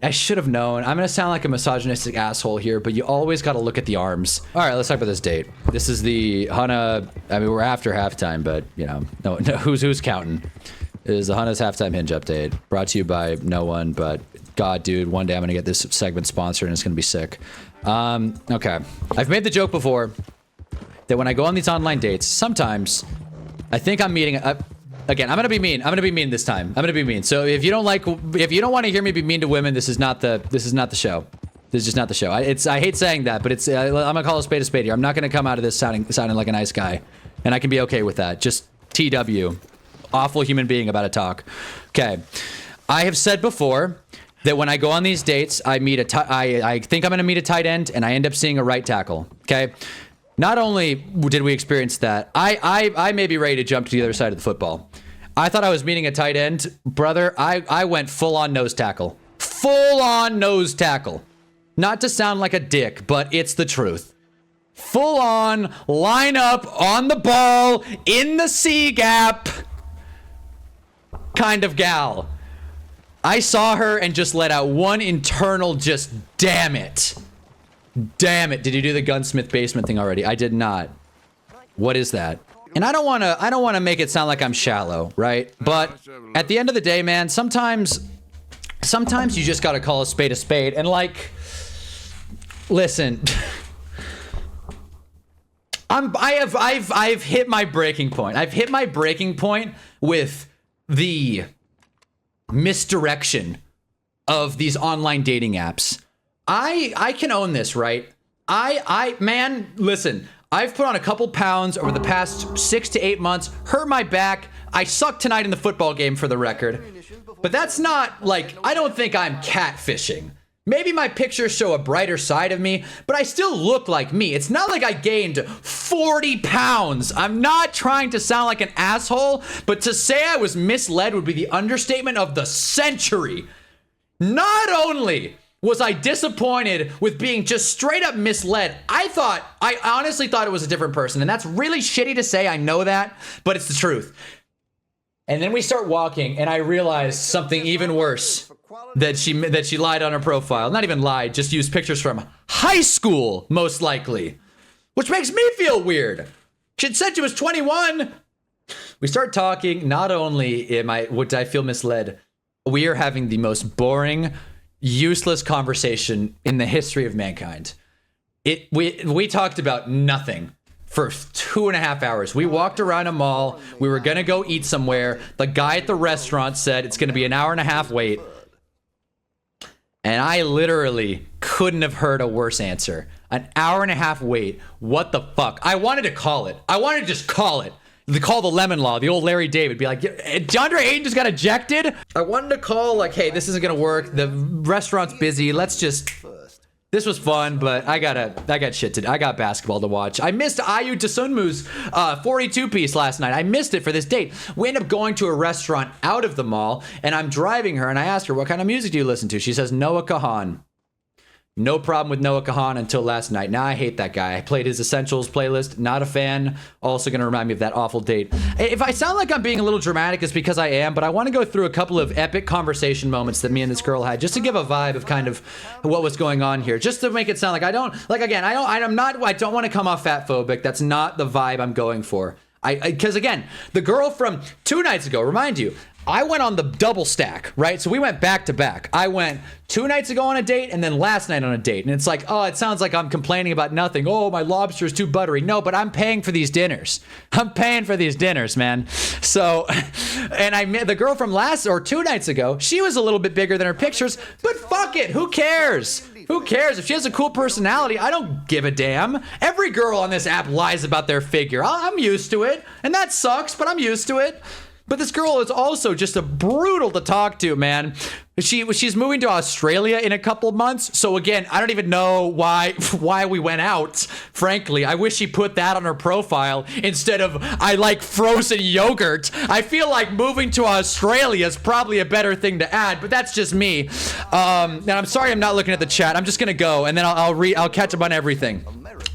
I should have known. I'm going to sound like a misogynistic asshole here, but you always got to look at the arms. All right, let's talk about this date. This is the Hana. I mean, we're after halftime, but, you know, no who's counting? It is the Hana's halftime Hinge update, brought to you by no one, but God, dude, one day I'm going to get this segment sponsored and it's going to be sick. Okay. I've made the joke before that when I go on these online dates, sometimes I think I'm meeting... Again, I'm gonna be mean. I'm gonna be mean this time. I'm gonna be mean. So if you don't want to hear me be mean to women, this is not the show. This is just not the show. I hate saying that, but it's. I'm gonna call a spade here. I'm not gonna come out of this sounding like a nice guy, and I can be okay with that. Just TW, awful human being about to talk. Okay, I have said before that when I go on these dates, I think I'm gonna meet a tight end, and I end up seeing a right tackle. Okay. Not only did we experience that, I may be ready to jump to the other side of the football. I thought I was meeting a tight end. Brother, I went full-on nose tackle. Full-on nose tackle. Not to sound like a dick, but it's the truth. Full-on, line up, on the ball, in the C-gap kind of gal. I saw her and just let out one internal just, damn it. Damn it. Did you do the gunsmith basement thing already? I did not. What is that? And I don't want to make it sound like I'm shallow, right? But at the end of the day, man, sometimes you just got to call a spade and like listen. I've hit my breaking point. I've hit my breaking point with the misdirection of these online dating apps. I can own this, right? Man, listen, I've put on a couple pounds over the past 6 to 8 months, hurt my back. I sucked tonight in the football game for the record. But that's not like, I don't think I'm catfishing. Maybe my pictures show a brighter side of me, but I still look like me. It's not like I gained 40 pounds. I'm not trying to sound like an asshole, but to say I was misled would be the understatement of the century. Not only was I disappointed with being just straight up misled, I honestly thought it was a different person. And that's really shitty to say, I know that, but it's the truth. And then we start walking and I realized something even worse, that she lied on her profile. Not even lied, just used pictures from high school, most likely. Which makes me feel weird. She had said she was 21. We start talking, not only would I feel misled, we are having the most boring, useless conversation in the history of mankind. We talked about nothing for 2.5 hours. We walked around a mall. We were gonna go eat somewhere. The guy at the restaurant said it's gonna be an 1.5 hour wait. And I literally couldn't have heard a worse answer. An 1.5 hour wait. What the fuck? I wanted to call it. I wanted to just call it. Call the lemon law, the old Larry David. Be like, DeAndre Ayton just got ejected. I wanted to call like, hey, this isn't gonna work. The restaurant's busy. Let's just. This was fun, but I got shit to do. I got basketball to watch. I missed Ayu Dosunmu's 42 piece last night. I missed it for this date. We end up going to a restaurant out of the mall, and I'm driving her, and I asked her, what kind of music do you listen to? She says, Noah Kahan. No problem with Noah Kahan until last night. Now I hate that guy. I played his Essentials playlist. Not a fan. Also going to remind me of that awful date. If I sound like I'm being a little dramatic, it's because I am, but I want to go through a couple of epic conversation moments that me and this girl had, just to give a vibe of kind of what was going on here. Just to make it sound like I don't want to come off fat phobic. That's not the vibe I'm going for. Because again, the girl from 2 nights ago, remind you, I went on the double stack, right? So we went back to back. I went 2 nights ago on a date and then last night on a date. And it's like, oh, it sounds like I'm complaining about nothing. Oh, my lobster is too buttery. No, but I'm paying for these dinners. I'm paying for these dinners, man. So, and I met the girl from 2 nights ago. She was a little bit bigger than her pictures, but fuck it. Who cares? Who cares? If she has a cool personality, I don't give a damn. Every girl on this app lies about their figure. I'm used to it. And that sucks, but I'm used to it. But this girl is also just a brutal to talk to, man. She's moving to Australia in a couple months. So again, I don't even know why we went out. Frankly, I wish she put that on her profile instead of I like frozen yogurt. I feel like moving to Australia is probably a better thing to add, but that's just me. And I'm sorry I'm not looking at the chat. I'm just gonna go and then I'll catch up on everything.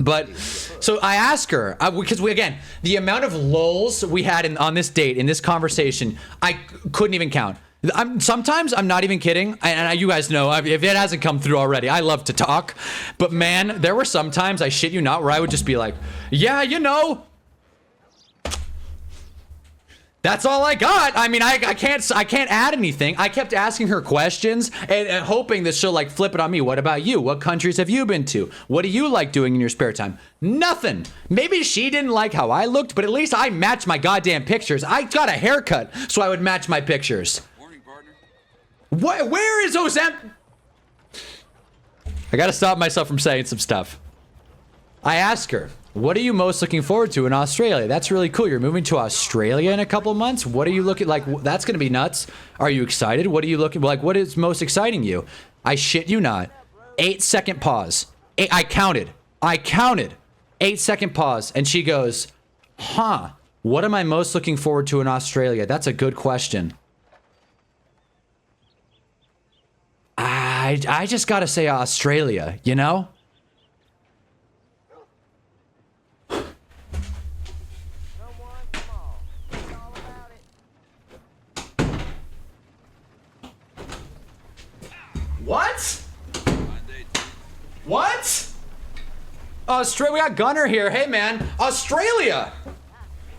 But so I asked her because the amount of lulls we had on this date, in this conversation, I couldn't even count. Sometimes I'm not even kidding, and you guys know if it hasn't come through already, I love to talk, but man, there were some times, I shit you not, where I would just be like, yeah, you know, that's all I got. I mean, I can't add anything. I kept asking her questions and hoping that she'll like flip it on me. What about you? What countries have you been to? What do you like doing in your spare time? Nothing. Maybe she didn't like how I looked, but at least I matched my goddamn pictures. I got a haircut so I would match my pictures. Morning, partner. Where is Ozem? I gotta stop myself from saying some stuff. I asked her, what are you most looking forward to in Australia? That's really cool. You're moving to Australia in a couple months. What are you looking like? That's going to be nuts. Are you excited? What are you looking like? What is most exciting you? I shit you not. 8-second pause. I counted. 8-second pause. And she goes, huh, what am I most looking forward to in Australia? That's a good question. I just got to say Australia, you know? What? What? Australia, we got Gunner here. Hey, man. Australia.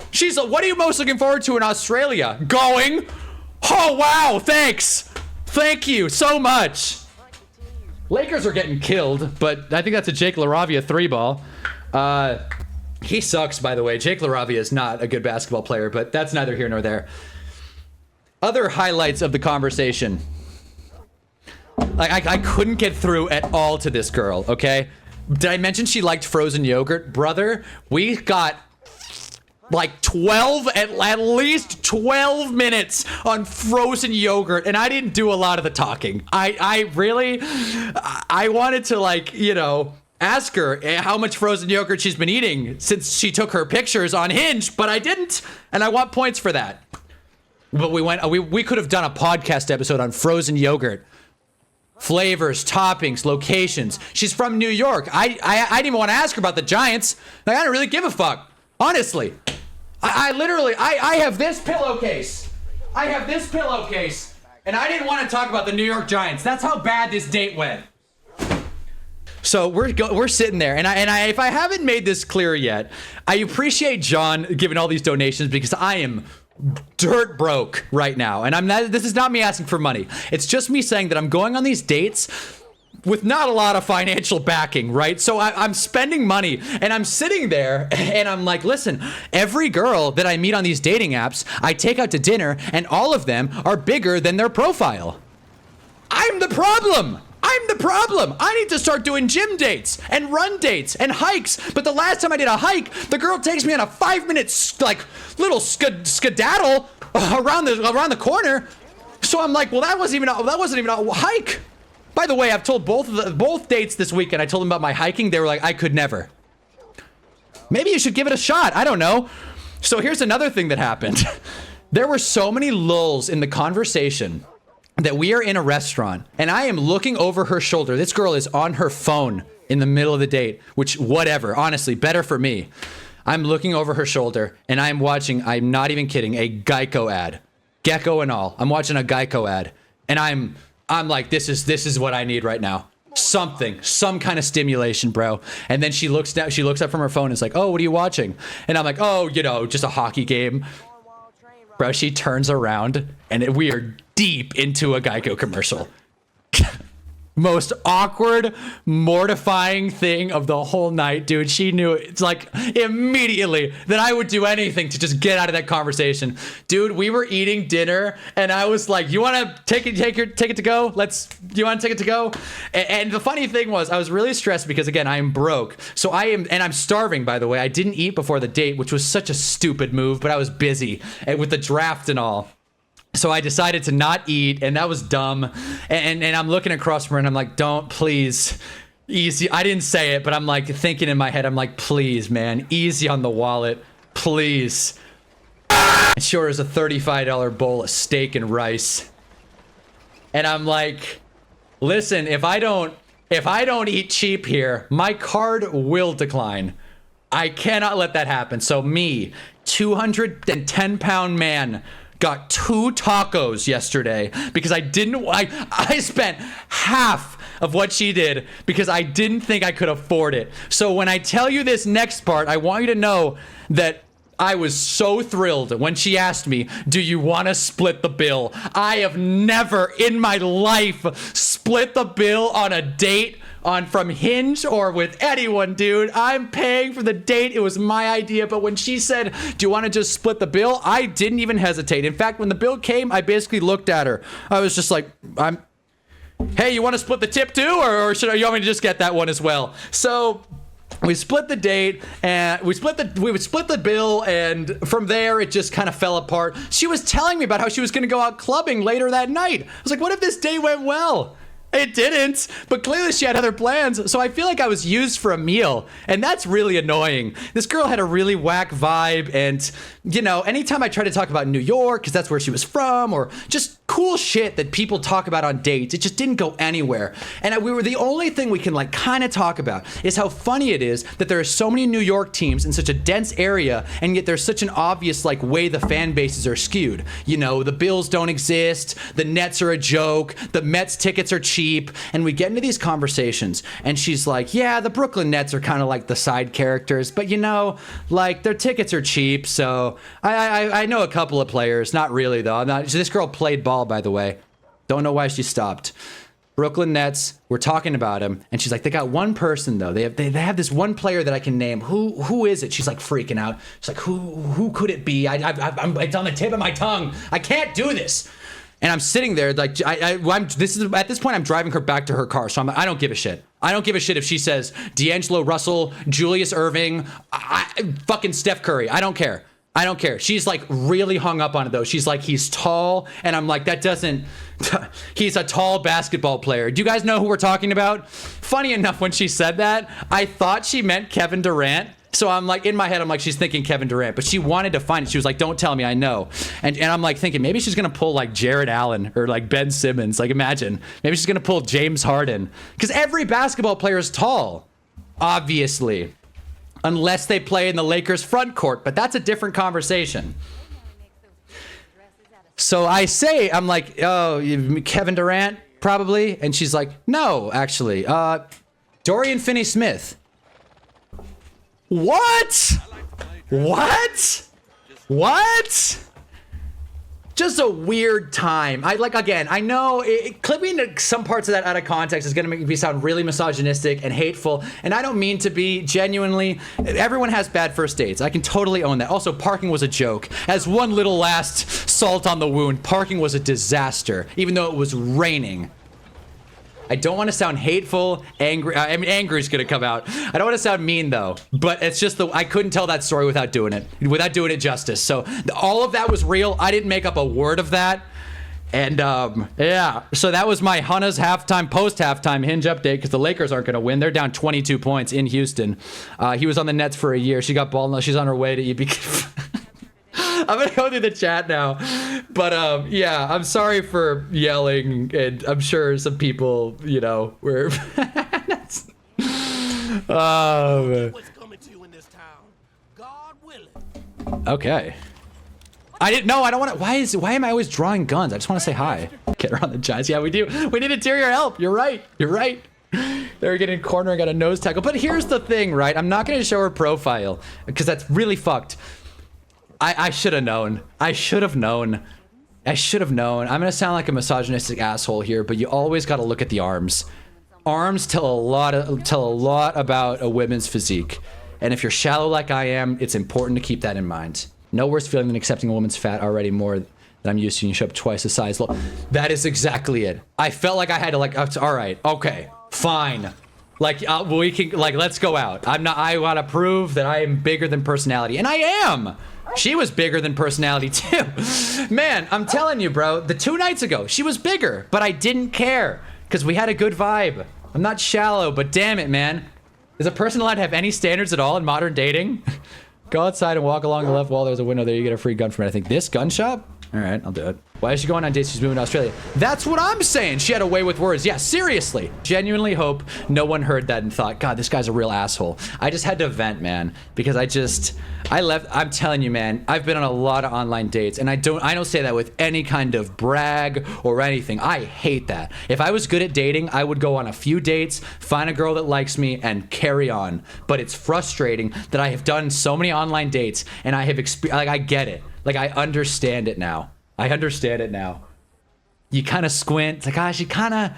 She's like, what are you most looking forward to in Australia? Going. Oh, wow. Thanks. Thank you so much. Lakers are getting killed, but I think that's a Jake LaRavia 3-ball. He sucks, by the way. Jake LaRavia is not a good basketball player, but that's neither here nor there. Other highlights of the conversation. Like, I couldn't get through at all to this girl, okay? Did I mention she liked frozen yogurt? Brother, we got like 12, at least 12 minutes on frozen yogurt, and I didn't do a lot of the talking. I really wanted to, like, you know, ask her how much frozen yogurt she's been eating since she took her pictures on Hinge, but I didn't, and I want points for that. But we could have done a podcast episode on frozen yogurt. Flavors, toppings, locations. She's from New York. I didn't even want to ask her about the Giants. Like, I don't really give a fuck. Honestly. I literally have this pillowcase. And I didn't want to talk about the New York Giants. That's how bad this date went. So we're sitting there, and I if I haven't made this clear yet, I appreciate John giving all these donations because I am dirt broke right now, and this is not me asking for money. It's just me saying that I'm going on these dates with not a lot of financial backing, right? So I'm spending money, and I'm sitting there, and I'm like, listen, every girl that I meet on these dating apps, I take out to dinner, and all of them are bigger than their profile. I'm the problem. I need to start doing gym dates and run dates and hikes. But the last time I did a hike, the girl takes me on a 5-minute like little skedaddle around the corner. So I'm like, well, that wasn't even a hike. By the way, I've told both dates this weekend. I told them about my hiking. They were like, I could never. Maybe you should give it a shot. I don't know. So here's another thing that happened. There were so many lulls in the conversation that we are in a restaurant and I am looking over her shoulder. This girl is on her phone in the middle of the date, which whatever, honestly, better for me. I'm looking over her shoulder and I'm watching, I'm not even kidding, a Geico ad. Gecko and all. I'm watching a Geico ad and I'm like, this is what I need right now. Some kind of stimulation, bro. And then she looks down, she looks up from her phone and is like, oh, what are you watching? And I'm like, oh, you know, just a hockey game. Bro, she turns around and we are deep into a Geico commercial. Most awkward, mortifying thing of the whole night, dude. She knew it's like immediately that I would do anything to just get out of that conversation. Dude, we were eating dinner and I was like, you want to take it to go? You want to take it to go? And the funny thing was I was really stressed because again, I am broke. So I'm starving, by the way. I didn't eat before the date, which was such a stupid move, but I was busy with the draft and all. So I decided to not eat, and that was dumb. And I'm looking across from her, and I'm like, don't, please, easy. I didn't say it, but I'm like thinking in my head, I'm like, please, man, easy on the wallet, please. And she orders a $35 bowl of steak and rice. And I'm like, listen, if I don't eat cheap here, my card will decline. I cannot let that happen. So me, 210-pound man, got 2 tacos yesterday because I spent half of what she did because I didn't think I could afford it. So when I tell you this next part, I want you to know that I was so thrilled when she asked me, do you want to split the bill? I have never in my life split the bill on a date from Hinge or with anyone, dude. I'm paying for the date. It was my idea. But when she said, do you want to just split the bill? I didn't even hesitate. In fact, when the bill came, I basically looked at her. I was just like, hey, you want to split the tip too? Or should you want me to just get that one as well? So we split the date and we would split the bill, and from there it just kind of fell apart. She was telling me about how she was going to go out clubbing later that night. I was like, what if this date went well? It didn't, but clearly she had other plans, so I feel like I was used for a meal, and that's really annoying. This girl had a really whack vibe, and, you know, anytime I try to talk about New York, because that's where she was from, or just cool shit that people talk about on dates, it just didn't go anywhere. And the only thing we can, like, kind of talk about is how funny it is that there are so many New York teams in such a dense area, and yet there's such an obvious, like, way the fan bases are skewed. You know, the Bills don't exist, the Nets are a joke, the Mets tickets are cheap, and we get into these conversations, and she's like, yeah, the Brooklyn Nets are kind of like the side characters, but you know, like, their tickets are cheap, so I know a couple of players. Not really, though. This girl played ball, by the way. Don't know why she stopped. Brooklyn Nets, we're talking about him, and she's like, they got one person, though. They have this one player that I can name. Who is it? She's like freaking out. She's like, who could it be? It's on the tip of my tongue. I can't do this. And I'm sitting there like, at this point I'm driving her back to her car, so I don't give a shit. I don't give a shit if she says D'Angelo Russell, Julius Irving, fucking Steph Curry. I don't care. I don't care. She's like really hung up on it though. She's like, he's tall, and I'm like, that doesn't. He's a tall basketball player. Do you guys know who we're talking about? Funny enough, when she said that, I thought she meant Kevin Durant. So I'm like, in my head, I'm like, she's thinking Kevin Durant, but she wanted to find it. She was like, don't tell me, I know. And I'm like thinking, maybe she's going to pull like Jared Allen or like Ben Simmons. Like, imagine. Maybe she's going to pull James Harden. Because every basketball player is tall, obviously. Unless they play in the Lakers front court, but that's a different conversation. So I say, I'm like, oh, Kevin Durant, probably? And she's like, no, actually. Dorian Finney-Smith. What? What? Just a weird time. I know clipping some parts of that out of context is going to make me sound really misogynistic and hateful, and I don't mean to be. Genuinely, everyone has bad first dates. I can totally own that. Also, parking was a joke. As one little last salt on the wound, parking was a disaster, even though it was raining. I don't want to sound hateful, angry. I mean, angry is going to come out. I don't want to sound mean, though. But it's just I couldn't tell that story without doing it justice. So all of that was real. I didn't make up a word of that. And yeah, so that was my Hunna's post-halftime Hinge update, because the Lakers aren't going to win. They're down 22 points in Houston. He was on the Nets for a year. She got bald. Now she's on her way to EB. I'm gonna go through the chat now, but yeah, I'm sorry for yelling, and I'm sure some people, you know, were. What's coming to you in this town? God willing. Okay. I didn't know. I don't want to. Why am I always drawing guns? I just want to say hi. Get her on the Giants. Yeah, we do. We need interior help. You're right. They're getting corner and got a nose tackle. But here's the thing, right? I'm not going to show her profile because that's really fucked. I should have known. I should have known. I'm going to sound like a misogynistic asshole here, but you always got to look at the arms. Arms tell a lot about a woman's physique. And if you're shallow like I am, it's important to keep that in mind. No worse feeling than accepting a woman's fat already more than I'm used to. You show up twice the size. That is exactly it. I felt like I had to all right, okay, fine. Like, we can, like, let's go out. I want to prove that I am bigger than personality. And I am. She was bigger than personality too. Man, I'm telling you, bro, the 2 nights ago, she was bigger, but I didn't care because we had a good vibe. I'm not shallow, but damn it, man. Is a person allowed to have any standards at all in modern dating? Go outside and walk along the left wall. There's a window there. You get a free gun from it. I think this gun shop? All right, I'll do it. Why is she going on dates? She's moving to Australia. That's what I'm saying. She had a way with words. Yeah, seriously. Genuinely hope no one heard that and thought, God, this guy's a real asshole. I just had to vent, man, because I left. I'm telling you, man, I've been on a lot of online dates, and I don't say that with any kind of brag or anything. I hate that. If I was good at dating, I would go on a few dates, find a girl that likes me, and carry on. But it's frustrating that I have done so many online dates, and I have I get it. Like, I understand it now. You kind of squint. It's like, she kind of,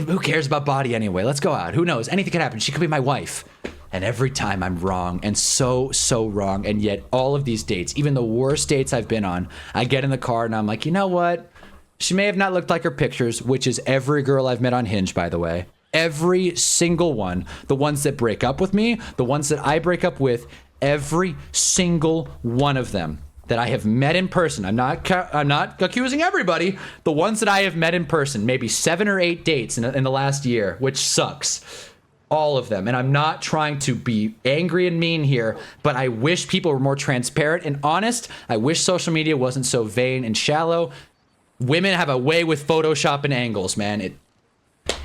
who cares about body anyway? Let's go out. Who knows? Anything could happen. She could be my wife. And every time I'm wrong, and so wrong. And yet all of these dates, even the worst dates I've been on, I get in the car and I'm like, you know what? She may have not looked like her pictures, which is every girl I've met on Hinge, by the way. Every single one. The ones that break up with me, the ones that I break up with, every single one of them that I have met in person. I'm not accusing everybody. The ones that I have met in person, maybe 7 or 8 dates in the last year, which sucks. All of them. And I'm not trying to be angry and mean here, but I wish people were more transparent and honest. I wish social media wasn't so vain and shallow. Women have a way with Photoshop and angles, man.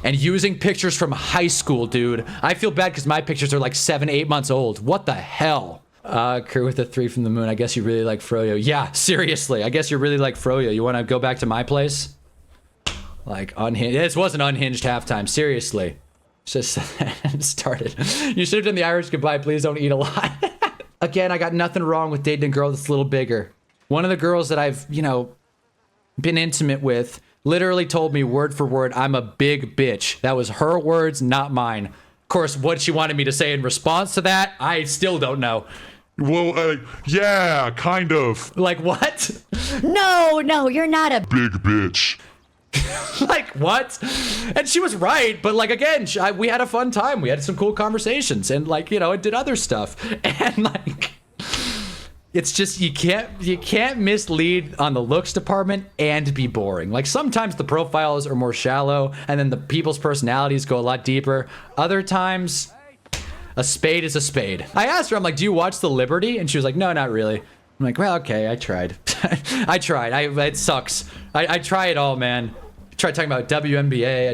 And using pictures from high school, dude. I feel bad because my pictures are like 7, 8 months old. What the hell? Crew with a 3 from the moon. I guess you really like Froyo. Yeah, seriously. I guess you really like Froyo. You want to go back to my place? Like, unhinged. This wasn't unhinged halftime. Seriously. Just started. You should have done the Irish goodbye. Please don't eat a lot. Again, I got nothing wrong with dating a girl that's a little bigger. One of the girls that I've, been intimate with literally told me word for word, I'm a big bitch. That was her words, not mine. Of course, what she wanted me to say in response to that, I still don't know. Well, yeah, kind of. Like what? No, you're not a Big bitch. Like what? And she was right, but like again, we had a fun time. We had some cool conversations, and like it did other stuff, and like it's just you can't mislead on the looks department and be boring. Like sometimes the profiles are more shallow, and then the people's personalities go a lot deeper. Other times, a spade is a spade. I asked her, I'm like, do you watch The Liberty? And she was like, no, not really. I'm like, well, okay, I tried. I tried. It sucks. I try it all, man. I tried talking about WNBA.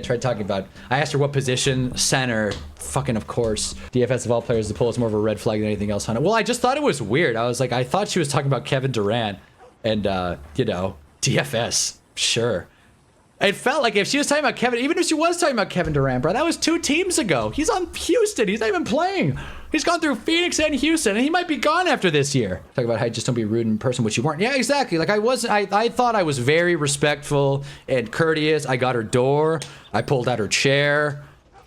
I asked her what position, center. Fucking of course. DFS of all players, the poll is more of a red flag than anything else on it. Well, I just thought it was weird. I was like, I thought she was talking about Kevin Durant and, DFS. Sure. It felt like if she was talking about Kevin, even if she was talking about Kevin Durant, bro, that was 2 teams ago. He's on Houston. He's not even playing. He's gone through Phoenix and Houston, and he might be gone after this year. Talk about how just don't be rude in person, which you weren't. Yeah, exactly. Like I thought I was very respectful and courteous. I got her door. I pulled out her chair.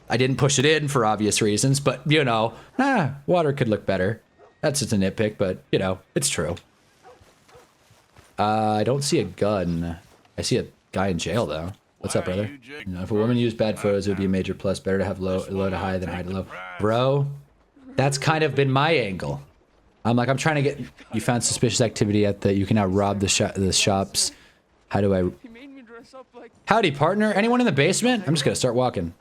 I didn't push it in for obvious reasons, but water could look better. That's just a nitpick, but it's true. I don't see a gun. I see a guy in jail though. What's up, brother? If a woman used bad photos, it would be a major plus. Better to have low to high than high to low. Bro, that's kind of been my angle. I'm trying to get. You found suspicious activity at you can now rob the shops. How do I? Howdy, partner. Anyone in the basement? I'm just gonna start walking.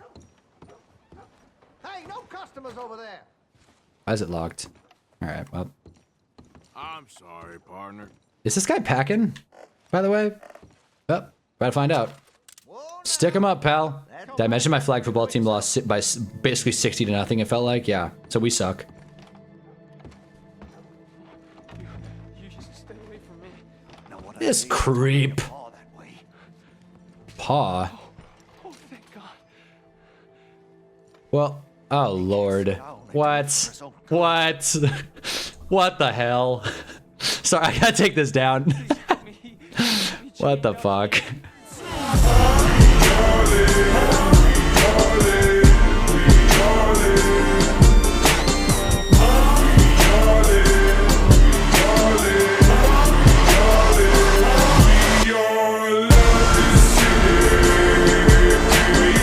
Hey, no customers over there. Why is it locked? All right. Well. I'm sorry, partner. Is this guy packing? By the way. Well, about to find out. Stick him up, pal. Did I mention my flag football team lost by basically 60-0? It felt like, yeah. So we suck. You should stay away from me. This creep. Paw. Oh, thank God. Well, oh lord. What? What? What the hell? Sorry, I gotta take this down. What the fuck?